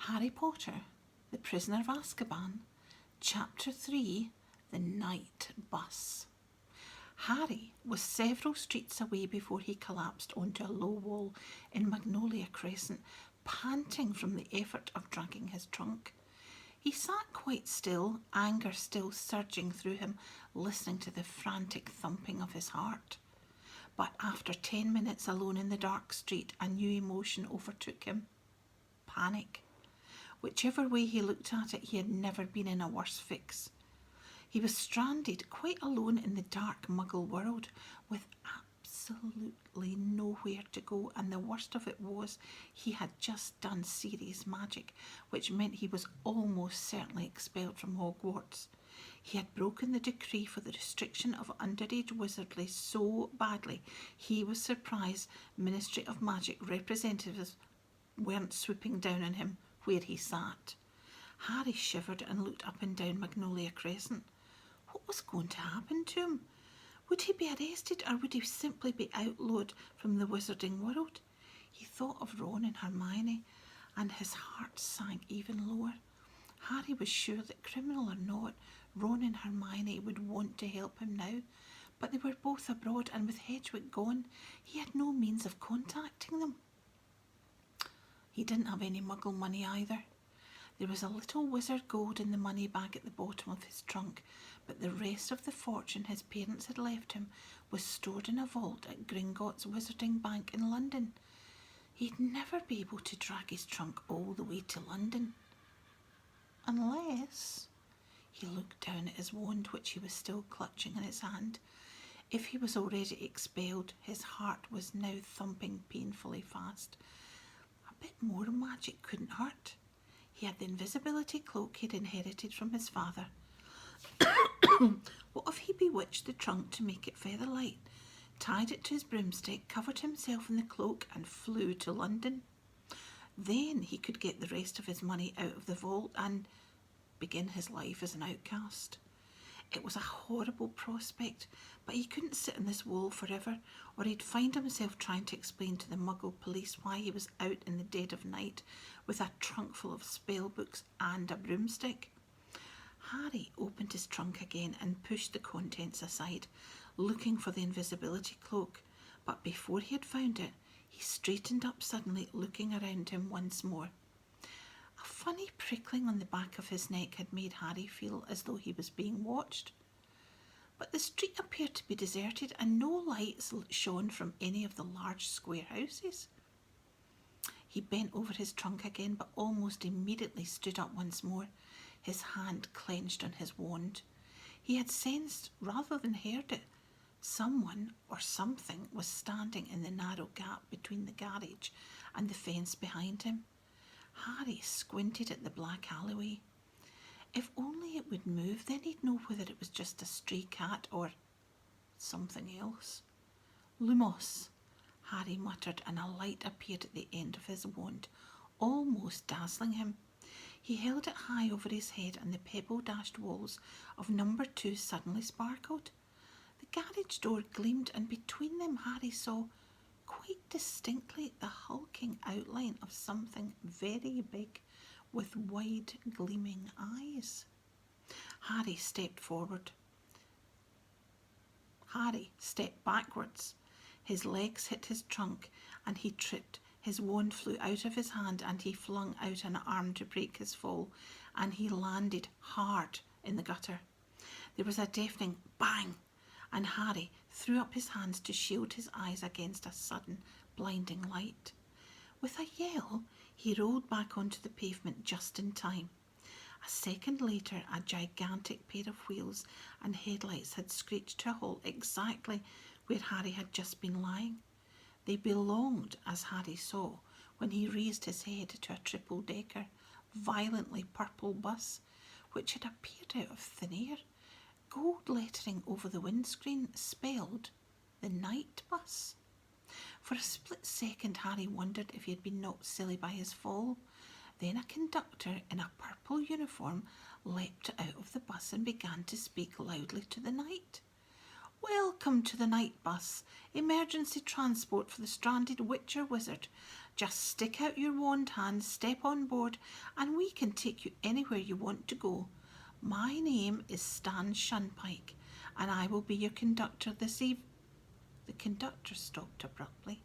Harry Potter, The Prisoner of Azkaban, Chapter 3, The Night Bus. Harry was several streets away before he collapsed onto a low wall in Magnolia Crescent, panting from the effort of dragging his trunk. He sat quite still, anger still surging through him, listening to the frantic thumping of his heart. But after 10 minutes alone in the dark street, a new emotion overtook him. Panic. Whichever way he looked at it, he had never been in a worse fix. He was stranded, quite alone in the dark Muggle world, with absolutely nowhere to go, and the worst of it was he had just done serious magic, which meant he was almost certainly expelled from Hogwarts. He had broken the decree for the restriction of underage wizardry so badly he was surprised Ministry of Magic representatives weren't swooping down on him where he sat. Harry shivered and looked up and down Magnolia Crescent. What was going to happen to him? Would he be arrested, or would he simply be outlawed from the wizarding world? He thought of Ron and Hermione, and his heart sank even lower. Harry was sure that, criminal or not, Ron and Hermione would want to help him now, but they were both abroad, and with Hedwig gone, he had no means of contacting them. He didn't have any Muggle money either. There was a little wizard gold in the money bag at the bottom of his trunk, but the rest of the fortune his parents had left him was stored in a vault at Gringotts Wizarding Bank in London. He'd never be able to drag his trunk all the way to London. Unless... He looked down at his wand, which he was still clutching in his hand. If he was already expelled, his heart was now thumping painfully fast. A bit more magic couldn't hurt. He had the invisibility cloak he'd inherited from his father. What if he bewitched the trunk to make it feather-light, tied it to his broomstick, covered himself in the cloak, and flew to London? Then he could get the rest of his money out of the vault and begin his life as an outcast. It was a horrible prospect, but he couldn't sit on this wall forever, or he'd find himself trying to explain to the Muggle police why he was out in the dead of night with a trunk full of spell books and a broomstick. Harry opened his trunk again and pushed the contents aside, looking for the invisibility cloak, but before he had found it, he straightened up suddenly, looking around him once more. A funny prickling on the back of his neck had made Harry feel as though he was being watched. But the street appeared to be deserted, and no lights shone from any of the large square houses. He bent over his trunk again, but almost immediately stood up once more, his hand clenched on his wand. He had sensed, rather than heard it, someone or something was standing in the narrow gap between the garage and the fence behind him. Harry squinted at the black alleyway. If only it would move, then he'd know whether it was just a stray cat or something else. Lumos, Harry muttered, and a light appeared at the end of his wand, almost dazzling him. He held it high over his head, and the pebble-dashed walls of number 2 suddenly sparkled. The garage door gleamed, and between them Harry saw quite distinctly the hulking outline of something very big with wide gleaming eyes. Harry stepped backwards. His legs hit his trunk and he tripped. His wand flew out of his hand and he flung out an arm to break his fall, and he landed hard in the gutter. There was a deafening bang, and Harry threw up his hands to shield his eyes against a sudden, blinding light. With a yell, he rolled back onto the pavement just in time. A second later, a gigantic pair of wheels and headlights had screeched to a halt exactly where Harry had just been lying. They belonged, as Harry saw when he raised his head, to a triple-decker, violently purple bus, which had appeared out of thin air. Gold lettering over the windscreen spelled the Night Bus. For a split second, Harry wondered if he had been knocked silly by his fall. Then a conductor in a purple uniform leapt out of the bus and began to speak loudly to the night. Welcome to the night bus, emergency transport for the stranded witch or wizard. Just stick out your wand hand, step on board, and we can take you anywhere you want to go. My name is Stan Shunpike, and I will be your conductor this evening. The conductor stopped abruptly.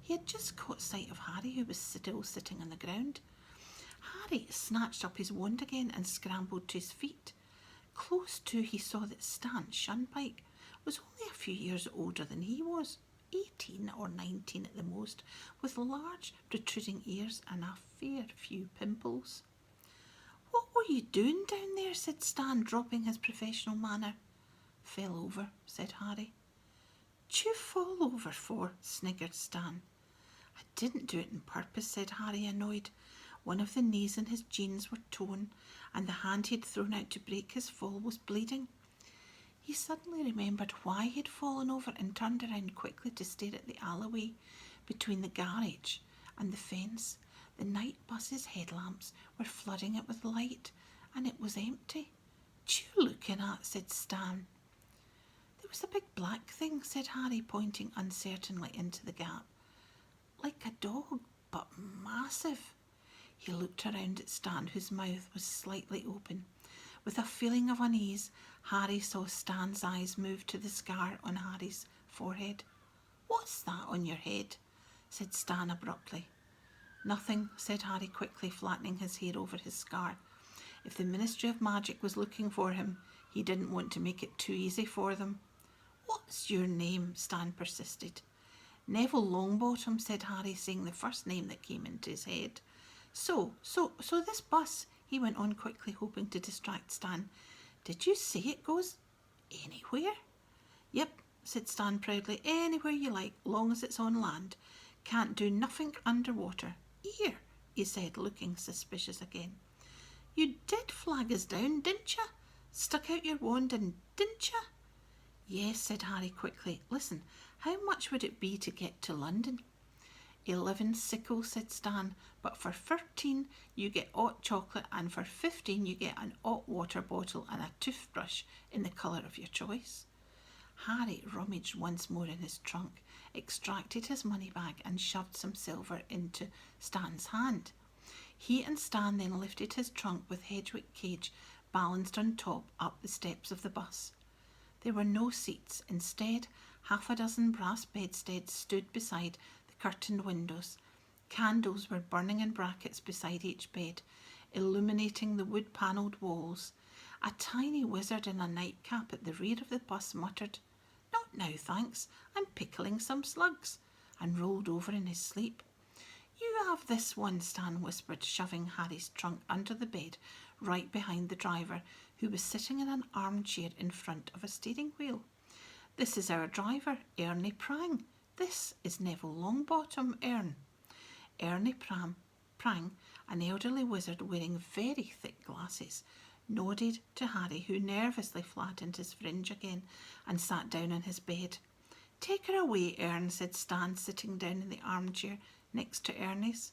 He had just caught sight of Harry, who was still sitting on the ground. Harry snatched up his wand again and scrambled to his feet. Close to, he saw that Stan Shunpike was only a few years older than he was, 18 or 19 at the most, with large protruding ears and a fair few pimples. What were you doing down there? Said Stan, dropping his professional manner. Fell over, said Harry. D'you fall over for? Sniggered Stan. I didn't do it on purpose, said Harry, annoyed. One of the knees in his jeans were torn, and the hand he had thrown out to break his fall was bleeding. He suddenly remembered why he had fallen over and turned around quickly to stare at the alleyway between the garage and the fence. The night bus's headlamps were flooding it with light, and it was empty. "What you looking at?" said Stan. "There was a big black thing," said Harry, pointing uncertainly into the gap. "Like a dog, but massive." He looked around at Stan, whose mouth was slightly open. With a feeling of unease, Harry saw Stan's eyes move to the scar on Harry's forehead. "What's that on your head?" said Stan abruptly. "Nothing," said Harry quickly, flattening his hair over his scar. If the Ministry of Magic was looking for him, he didn't want to make it too easy for them. "What's your name?" Stan persisted. "Neville Longbottom," said Harry, saying the first name that came into his head. So this bus," he went on quickly, hoping to distract Stan. "Did you say it goes anywhere?" "Yep," said Stan proudly. "Anywhere you like, long as it's on land. Can't do nothing underwater." "Here," he said, looking suspicious again. "You did flag us down, didn't you? Stuck out your wand and didn't you?" "Yes," said Harry quickly. "Listen, how much would it be to get to London?" 11 sickles, said Stan, "but for 13 you get hot chocolate, and for 15 you get an hot water bottle and a toothbrush in the colour of your choice." Harry rummaged once more in his trunk, extracted his money bag and shoved some silver into Stan's hand. He and Stan then lifted his trunk with Hedwig Cage balanced on top up the steps of the bus. There were no seats. Instead, half a dozen brass bedsteads stood beside curtained windows. Candles were burning in brackets beside each bed, illuminating the wood-panelled walls. A tiny wizard in a nightcap at the rear of the bus muttered, "Not now, thanks. I'm pickling some slugs," and rolled over in his sleep. "You have this one," Stan whispered, shoving Harry's trunk under the bed, right behind the driver, who was sitting in an armchair in front of a steering wheel. "This is our driver, Ernie Prang. This is Neville Longbottom, Ernie Prang, an elderly wizard wearing very thick glasses, nodded to Harry, who nervously flattened his fringe again and sat down on his bed. "Take her away, Ern," said Stan, sitting down in the armchair next to Ernie's.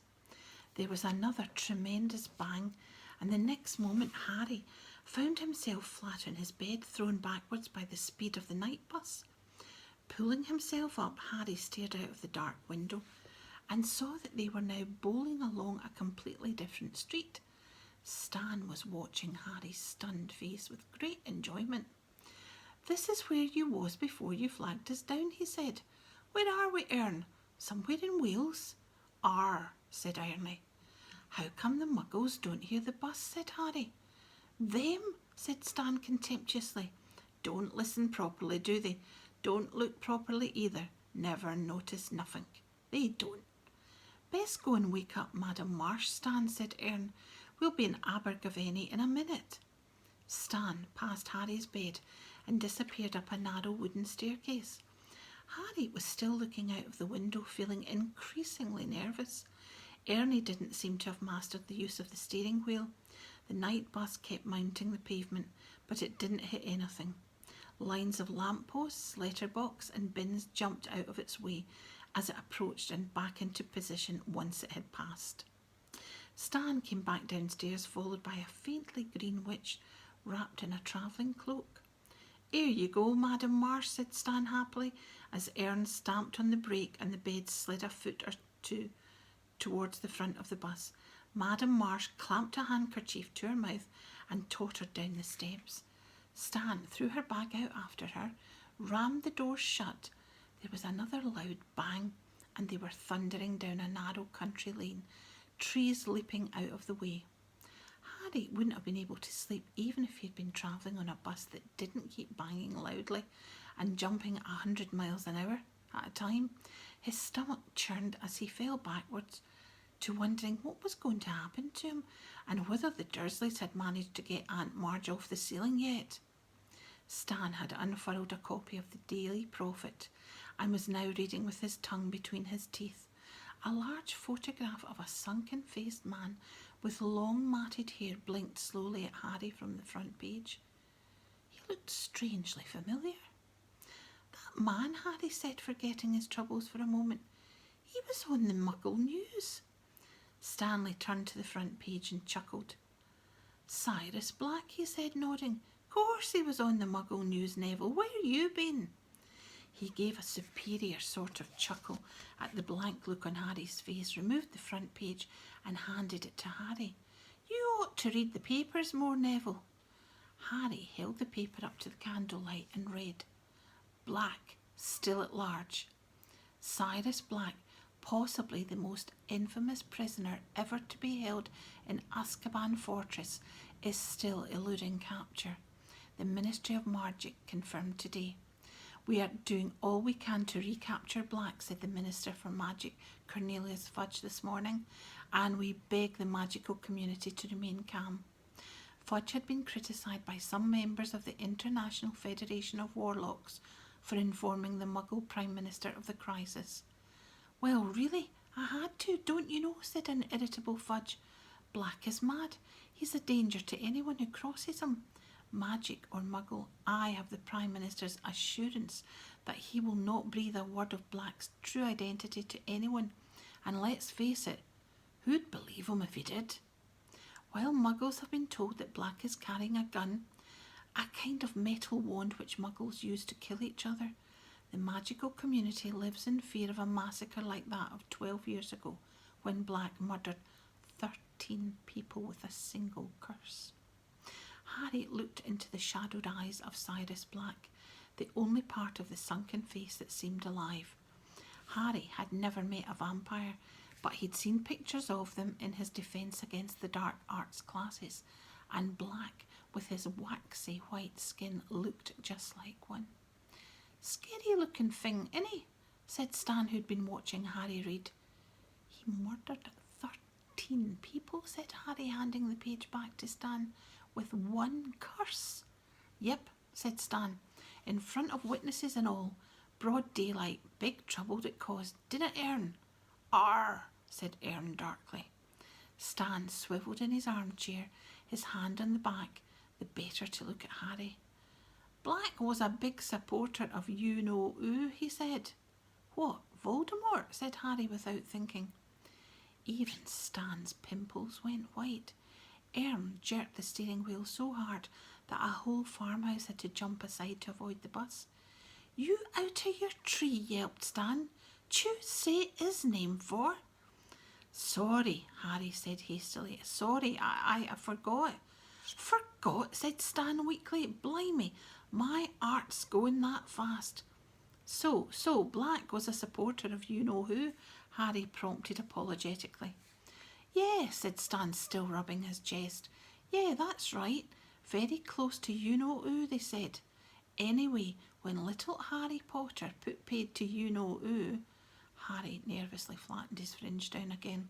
There was another tremendous bang, and the next moment Harry found himself flat on his bed, thrown backwards by the speed of the night bus. Pulling himself up, Harry stared out of the dark window and saw that they were now bowling along a completely different street. Stan was watching Harry's stunned face with great enjoyment. "This is where you was before you flagged us down," he said. "Where are we, Ern? Somewhere in Wales?" "Arr," said Ernie. "How come the muggles don't hear the bus?" said Harry. "Them," said Stan contemptuously. "Don't listen properly, do they? Don't look properly either. Never notice nothing. They don't." "Best go and wake up Madam Marsh, Stan," said Ern. "We'll be in Abergavenny in a minute." Stan passed Harry's bed and disappeared up a narrow wooden staircase. Harry was still looking out of the window, feeling increasingly nervous. Ernie didn't seem to have mastered the use of the steering wheel. The night bus kept mounting the pavement, but it didn't hit anything. Lines of lampposts, letterbox and bins jumped out of its way as it approached and back into position once it had passed. Stan came back downstairs, followed by a faintly green witch wrapped in a travelling cloak. Here you go, Madam Marsh, said Stan happily, as Ern stamped on the brake and the bed slid a foot or two towards the front of the bus. Madam Marsh clamped a handkerchief to her mouth and tottered down the steps. Stan threw her bag out after her, rammed the door shut. There was another loud bang, and they were thundering down a narrow country lane, trees leaping out of the way. Harry wouldn't have been able to sleep even if he had been travelling on a bus that didn't keep banging loudly and jumping 100 miles an hour at a time. His stomach churned as he fell backwards, to wondering what was going to happen to him and whether the Dursleys had managed to get Aunt Marge off the ceiling yet. Stan had unfurled a copy of the Daily Prophet and was now reading with his tongue between his teeth. A large photograph of a sunken-faced man with long matted hair blinked slowly at Harry from the front page. He looked strangely familiar. That man, Harry said, forgetting his troubles for a moment. He was on the Muggle News. Stanley turned to the front page and chuckled. Cyrus Black, he said, nodding. Course he was on the Muggle News, Neville. Where you been? He gave a superior sort of chuckle at the blank look on Harry's face, removed the front page and handed it to Harry. You ought to read the papers more, Neville. Harry held the paper up to the candlelight and read. Black, still at large. Cyrus Black, possibly the most infamous prisoner ever to be held in Azkaban Fortress, is still eluding capture. The Ministry of Magic confirmed today. We are doing all we can to recapture Black, said the Minister for Magic, Cornelius Fudge, this morning, and we beg the magical community to remain calm. Fudge had been criticised by some members of the International Federation of Warlocks for informing the Muggle Prime Minister of the crisis. Well, really, I had to, don't you know, said an irritable Fudge. Black is mad. He's a danger to anyone who crosses him. Magic or Muggle, I have the Prime Minister's assurance that he will not breathe a word of Black's true identity to anyone. And let's face it, who'd believe him if he did? While Muggles have been told that Black is carrying a gun, a kind of metal wand which Muggles use to kill each other, the magical community lives in fear of a massacre like that of 12 years ago, when Black murdered 13 people with a single curse. Harry looked into the shadowed eyes of Cyrus Black, the only part of the sunken face that seemed alive. Harry had never met a vampire, but he'd seen pictures of them in his Defence Against the Dark Arts classes, and Black, with his waxy white skin, looked just like one. Scary looking thing, innit? Said Stan, who'd been watching Harry read. He murdered 13 people, said Harry, handing the page back to Stan. With one curse. Yep, said Stan, in front of witnesses and all. Broad daylight, big trouble it caused, didn't it, Ern? Arr, said Ern darkly. Stan swivelled in his armchair, his hand on the back, the better to look at Harry. Black was a big supporter of you-know-who, he said. What, Voldemort? Said Harry without thinking. Even Stan's pimples went white. Jerked the steering wheel so hard that a whole farmhouse had to jump aside to avoid the bus. You out of your tree, yelped Stan. Choose say his name for. Sorry, Harry said hastily. Sorry, I forgot. Forgot, said Stan weakly. Blimey, my heart's going that fast. So, Black was a supporter of you-know-who, Harry prompted apologetically. Yeah, said Stan, still rubbing his chest. Yeah, that's right. Very close to you-know-who, they said. Anyway, when little Harry Potter put paid to you-know-who, Harry nervously flattened his fringe down again,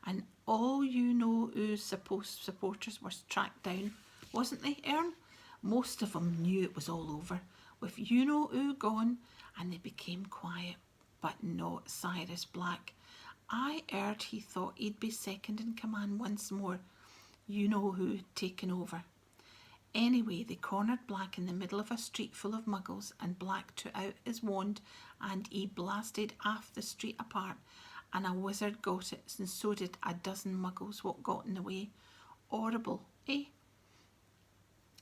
and all you-know-who's supporters were tracked down, wasn't they, Ern? Most of them knew it was all over, with you-know-who gone, and they became quiet. But not Cyrus Black. I heard he thought he'd be second in command once more. You-know-who had taken over. Anyway, they cornered Black in the middle of a street full of Muggles, and Black took out his wand and he blasted half the street apart, and a wizard got it, and so did a dozen Muggles what got in the way. Horrible, eh?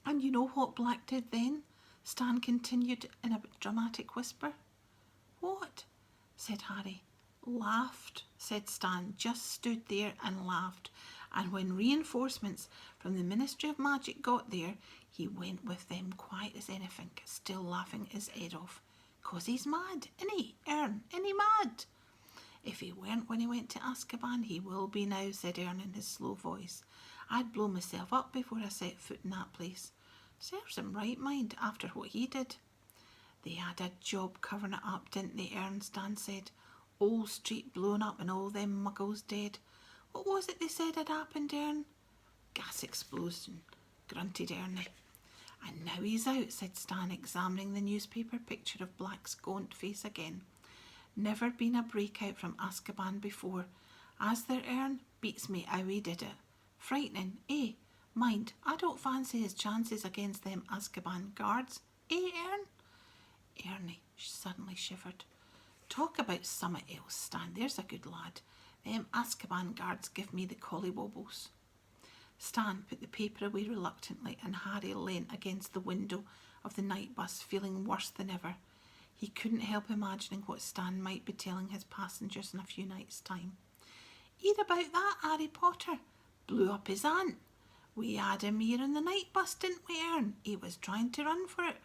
And you know what Black did then? Stan continued in a dramatic whisper. What? Said Harry. Laughed, said Stan, just stood there and laughed. And when reinforcements from the Ministry of Magic got there, he went with them quiet as anything, still laughing his head off. 'Cause he's mad, isn't he, Ern? Isn't he mad? If he weren't when he went to Azkaban, he will be now, said Ern in his slow voice. I'd blow myself up before I set foot in that place. Serves him right, mind, after what he did. They had a job covering it up, didn't they, Ern? Stan said. Whole street blown up and all them muggles dead. What was it they said had happened, Ern? Gas explosion, grunted Ernie. And now he's out, said Stan, examining the newspaper picture of Black's gaunt face again. Never been a breakout from Azkaban before. As there, Ern, beats me how he did it. Frightening, eh? Mind, I don't fancy his chances against them Azkaban guards. Eh, Ern? Ernie suddenly shivered. Talk about summat else, Stan, there's a good lad. Them Azkaban guards give me the collywobbles. Stan put the paper away reluctantly and Harry leant against the window of the night bus, feeling worse than ever. He couldn't help imagining what Stan might be telling his passengers in a few nights' time. Hear about that, Harry Potter? Blew up his aunt. We had him here in the night bus, didn't we, Ern? He was trying to run for it.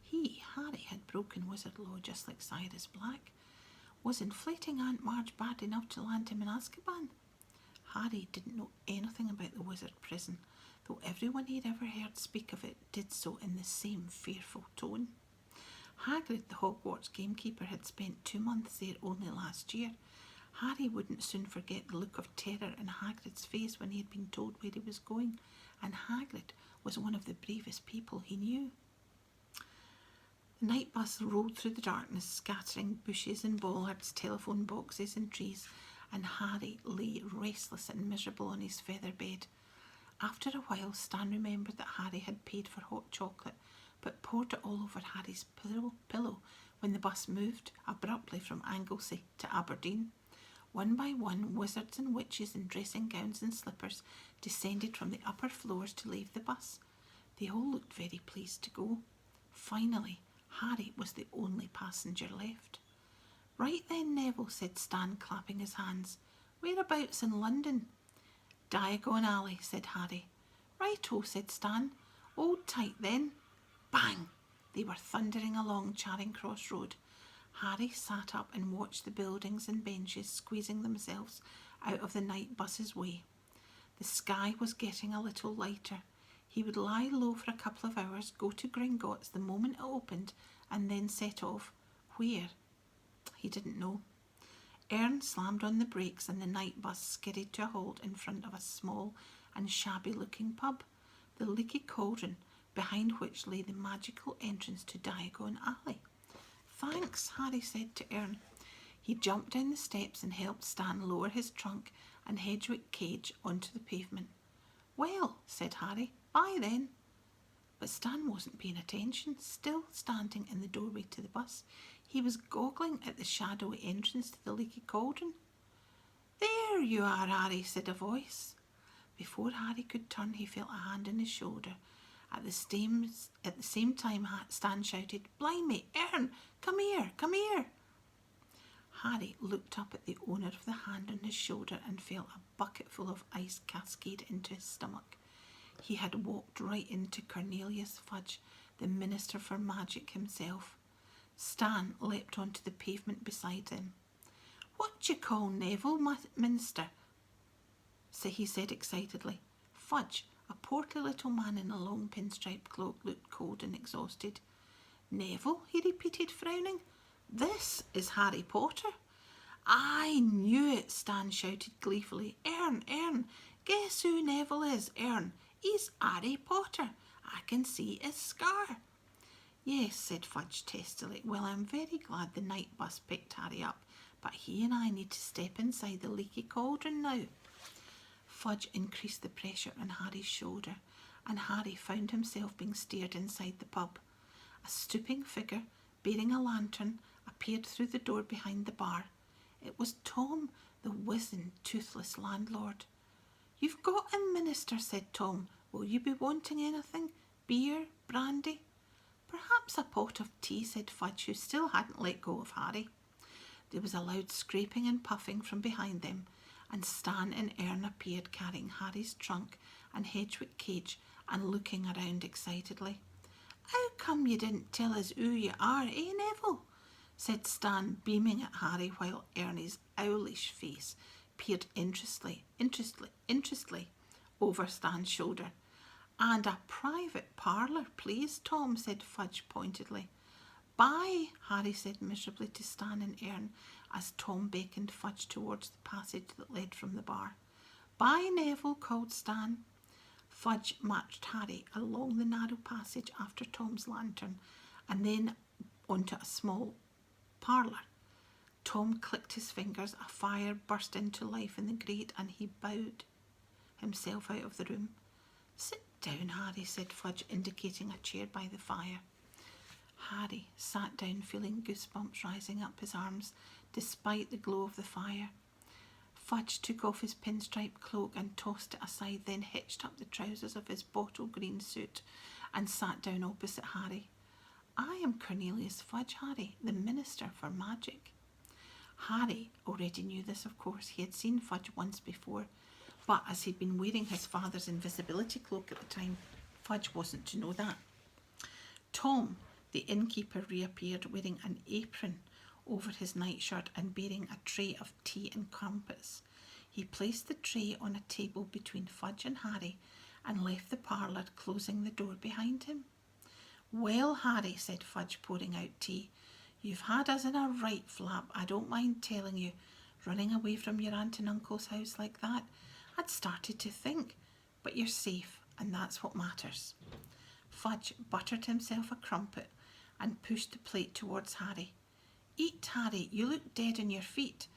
He, Harry, had broken wizard law just like Sirius Black. Was inflating Aunt Marge bad enough to land him in Azkaban? Harry didn't know anything about the wizard prison, though everyone he'd ever heard speak of it did so in the same fearful tone. Hagrid, the Hogwarts gamekeeper, had spent 2 months there only last year. Harry wouldn't soon forget the look of terror in Hagrid's face when he had been told where he was going, and Hagrid was one of the bravest people he knew. The night bus rolled through the darkness, scattering bushes and bollards, telephone boxes and trees, and Harry lay restless and miserable on his feather bed. After a while, Stan remembered that Harry had paid for hot chocolate, but poured it all over Harry's pillow when the bus moved abruptly from Anglesey to Aberdeen. One by one, wizards and witches in dressing gowns and slippers descended from the upper floors to leave the bus. They all looked very pleased to go. Finally, Harry was the only passenger left. Right then, Neville, said Stan, clapping his hands. Whereabouts in London? Diagon Alley, said Harry. Right-o, said Stan. Hold tight then. Bang! They were thundering along Charing Cross Road. Harry sat up and watched the buildings and benches squeezing themselves out of the night bus's way. The sky was getting a little lighter. He would lie low for a couple of hours, go to Gringotts the moment it opened, and then set off. Where? He didn't know. Ern slammed on the brakes and the night bus skidded to a halt in front of a small and shabby-looking pub, the Leaky Cauldron, behind which lay the magical entrance to Diagon Alley. Thanks, Harry said to Ern. He jumped down the steps and helped Stan lower his trunk and Hedwig cage onto the pavement. Well, said Harry, bye then. But Stan wasn't paying attention. Still standing in the doorway to the bus, he was goggling at the shadowy entrance to the Leaky Cauldron. There you are, Harry, said a voice. Before Harry could turn, he felt a hand on his shoulder. At the same time, Stan shouted, Blimey, Ern, come here, come here. Harry looked up at the owner of the hand on his shoulder and felt a bucket full of ice cascade into his stomach. He had walked right into Cornelius Fudge, the Minister for Magic himself. Stan leapt onto the pavement beside him. What d'ye call Neville, Minister? He said excitedly. Fudge, a portly little man in a long pinstripe cloak, looked cold and exhausted. Neville, he repeated, frowning. This is Harry Potter. I knew it, Stan shouted gleefully. Ern, guess who Neville is, Ern? He's Harry Potter. I can see his scar. Yes, said Fudge testily. Well, I'm very glad the night bus picked Harry up, but he and I need to step inside the Leaky Cauldron now. Fudge increased the pressure on Harry's shoulder, and Harry found himself being steered inside the pub. A stooping figure, bearing a lantern, appeared through the door behind the bar. It was Tom, the wizened, toothless landlord. You've got him, Minister, said Tom. Will you be wanting anything? Beer? Brandy? Perhaps a pot of tea, said Fudge, who still hadn't let go of Harry. There was a loud scraping and puffing from behind them, and Stan and Ern appeared carrying Harry's trunk and Hedwig cage and looking around excitedly. How come you didn't tell us who you are, eh, Neville? Said Stan, beaming at Harry, while Ernie's owlish face peered interestedly over Stan's shoulder. And a private parlour, please, Tom, said Fudge pointedly. Bye, Harry said miserably to Stan and Ern as Tom beckoned Fudge towards the passage that led from the bar. Bye, Neville, called Stan. Fudge marched Harry along the narrow passage after Tom's lantern and then onto a small parlour. Tom clicked his fingers, a fire burst into life in the grate, and he bowed himself out of the room. Sit down, Harry, said Fudge, indicating a chair by the fire. Harry sat down, feeling goosebumps rising up his arms despite the glow of the fire. Fudge took off his pinstripe cloak and tossed it aside, then hitched up the trousers of his bottle green suit and sat down opposite Harry. I am Cornelius Fudge, Harry, the Minister for Magic. Harry already knew this, of course. He had seen Fudge once before, but as he'd been wearing his father's invisibility cloak at the time, Fudge wasn't to know that. Tom, the innkeeper, reappeared wearing an apron over his nightshirt and bearing a tray of tea and crumpets. He placed the tray on a table between Fudge and Harry and left the parlour, closing the door behind him. Well, Harry, said Fudge, pouring out tea, you've had us in a right flap, I don't mind telling you. Running away from your aunt and uncle's house like that, I'd started to think. But you're safe, and that's what matters. Fudge buttered himself a crumpet and pushed the plate towards Harry. Eat, Harry, you look dead on your feet.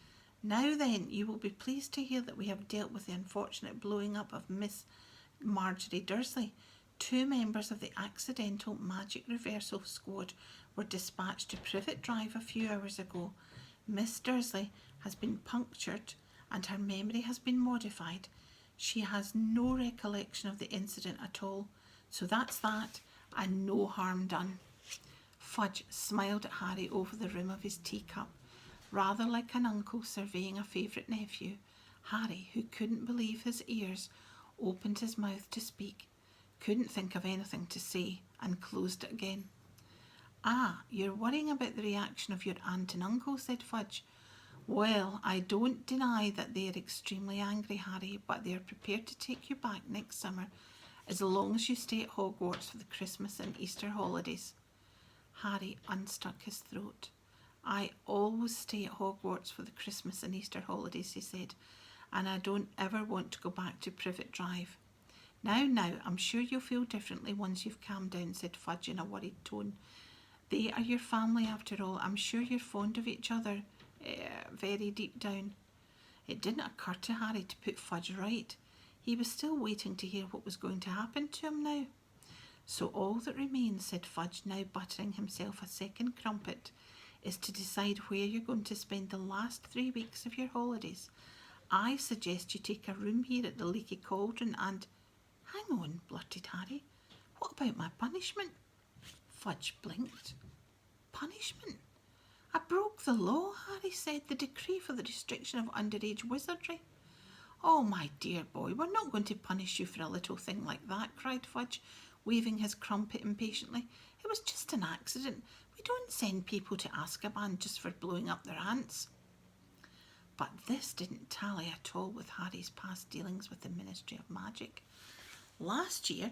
Now then, you will be pleased to hear that we have dealt with the unfortunate blowing up of Miss Marjorie Dursley. 2 members of the Accidental Magic Reversal Squad were dispatched to Privet Drive a few hours ago. Miss Dursley has been punctured and her memory has been modified. She has no recollection of the incident at all. So that's that, and no harm done. Fudge smiled at Harry over the rim of his teacup, rather like an uncle surveying a favourite nephew. Harry, who couldn't believe his ears, opened his mouth to speak, couldn't think of anything to say, and closed it again. Ah, you're worrying about the reaction of your aunt and uncle, said Fudge. Well, I don't deny that they are extremely angry, Harry, but they are prepared to take you back next summer as long as you stay at Hogwarts for the Christmas and Easter holidays. Harry unstuck his throat. I always stay at Hogwarts for the Christmas and Easter holidays, he said, and I don't ever want to go back to Privet Drive. Now, I'm sure you'll feel differently once you've calmed down, said Fudge in a worried tone. They are your family after all. I'm sure you're fond of each other, very deep down. It didn't occur to Harry to put Fudge right. He was still waiting to hear what was going to happen to him now. So all that remains, said Fudge, now buttering himself a second crumpet, is to decide where you're going to spend the last 3 weeks of your holidays. I suggest you take a room here at the Leaky Cauldron and... Hang on, blurted Harry. What about my punishment? Fudge blinked. Punishment? I broke the law, Harry said, the decree for the restriction of underage wizardry. Oh, my dear boy, we're not going to punish you for a little thing like that, cried Fudge, waving his crumpet impatiently. It was just an accident. We don't send people to Azkaban just for blowing up their aunts. But this didn't tally at all with Harry's past dealings with the Ministry of Magic. Last year,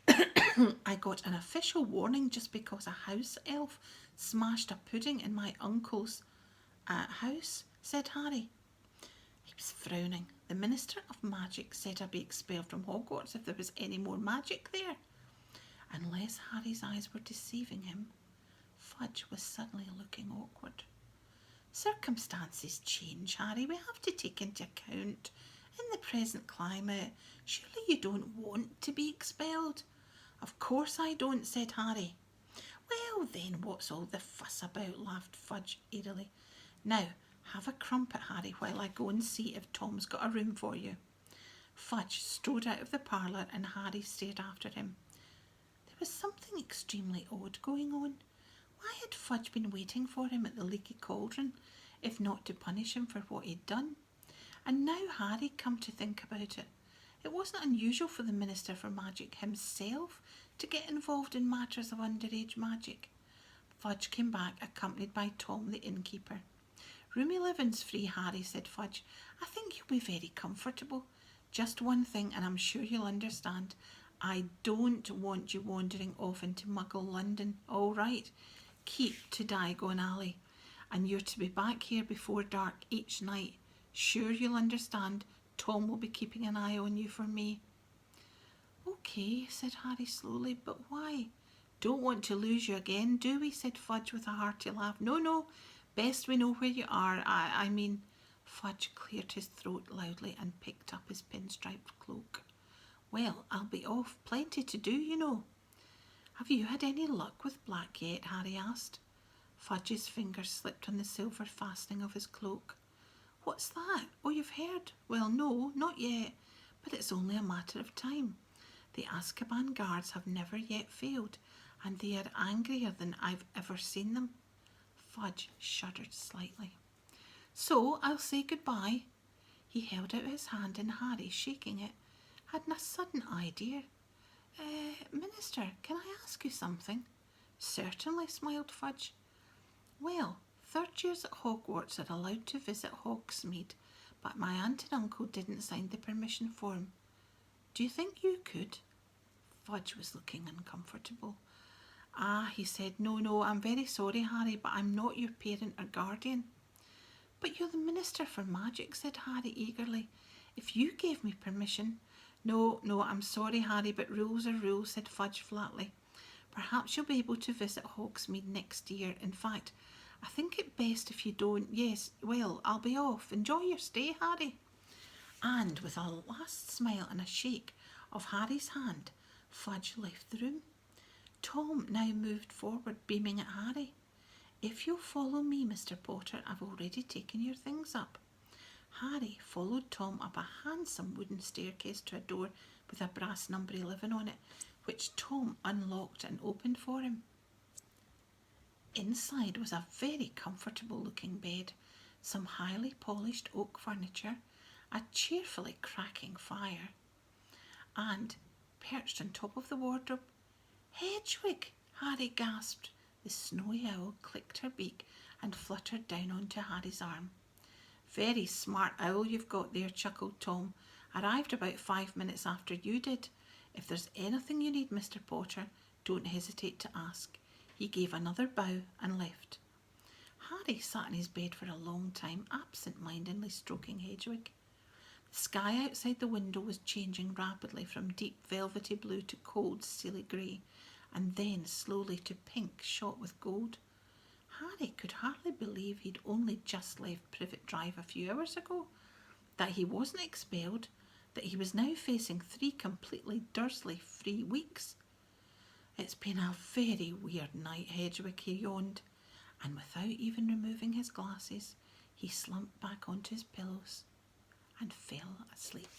I got an official warning just because a house elf smashed a pudding in my uncle's house, said Harry. He was frowning. The Minister of Magic said I'd be expelled from Hogwarts if there was any more magic there. Unless Harry's eyes were deceiving him, Fudge was suddenly looking awkward. Circumstances change, Harry. We have to take into account in the present climate. Surely you don't want to be expelled? Of course I don't, said Harry. Well then, what's all the fuss about, laughed Fudge eerily. Now, have a crumpet, Harry, while I go and see if Tom's got a room for you. Fudge strode out of the parlour and Harry stared after him. There was something extremely odd going on. Why had Fudge been waiting for him at the leaky cauldron, if not to punish him for what he'd done? And now Harry come to think about it. It wasn't unusual for the Minister for Magic himself to get involved in matters of underage magic. Fudge came back accompanied by Tom the innkeeper. Room 11's free, Harry, said Fudge. I think you'll be very comfortable. Just one thing, and I'm sure you'll understand. I don't want you wandering off into Muggle London. All right. Keep to Diagon Alley. And you're to be back here before dark each night. Sure you'll understand. Tom will be keeping an eye on you for me. Okay, said Harry slowly, but why? Don't want to lose you again, do we? Said Fudge with a hearty laugh. No, best we know where you are. I mean... Fudge cleared his throat loudly and picked up his pinstriped cloak. Well, I'll be off. Plenty to do, you know. Have you had any luck with Black yet? Harry asked. Fudge's fingers slipped on the silver fastening of his cloak. What's that? Oh, you've heard? Well, no, not yet, but it's only a matter of time. The Azkaban guards have never yet failed, and they are angrier than I've ever seen them. Fudge shuddered slightly. So I'll say goodbye. He held out his hand and Harry, shaking it, had a sudden idea. Minister, can I ask you something? Certainly, smiled Fudge. Well, third years at Hogwarts are allowed to visit Hogsmeade, but my aunt and uncle didn't sign the permission form. Do you think you could? Fudge was looking uncomfortable. Ah, he said, no, I'm very sorry, Harry, but I'm not your parent or guardian. But you're the Minister for Magic, said Harry eagerly. If you gave me permission... No, I'm sorry, Harry, but rules are rules, said Fudge flatly. Perhaps you'll be able to visit Hogsmeade next year. In fact, I think it best if you don't. Yes, well, I'll be off. Enjoy your stay, Harry. And with a last smile and a shake of Harry's hand, Fudge left the room. Tom now moved forward, beaming at Harry. If you'll follow me, Mr. Potter, I've already taken your things up. Harry followed Tom up a handsome wooden staircase to a door with a brass number 11 on it, which Tom unlocked and opened for him. Inside was a very comfortable-looking bed, some highly polished oak furniture, a cheerfully cracking fire, and, perched on top of the wardrobe, Hedwig! Harry gasped. The snowy owl clicked her beak and fluttered down onto Harry's arm. Very smart owl you've got there, chuckled Tom. Arrived about 5 minutes after you did. If there's anything you need, Mr. Potter, don't hesitate to ask. He gave another bow and left. Harry sat in his bed for a long time, absent-mindedly stroking Hedwig. The sky outside the window was changing rapidly from deep velvety blue to cold steely grey, and then slowly to pink shot with gold. Harry could hardly believe he'd only just left Privet Drive a few hours ago, that he wasn't expelled, that he was now facing 3 completely Dursley-free weeks. It's been a very weird night, Hedwig, he yawned, and without even removing his glasses, he slumped back onto his pillows and fell asleep.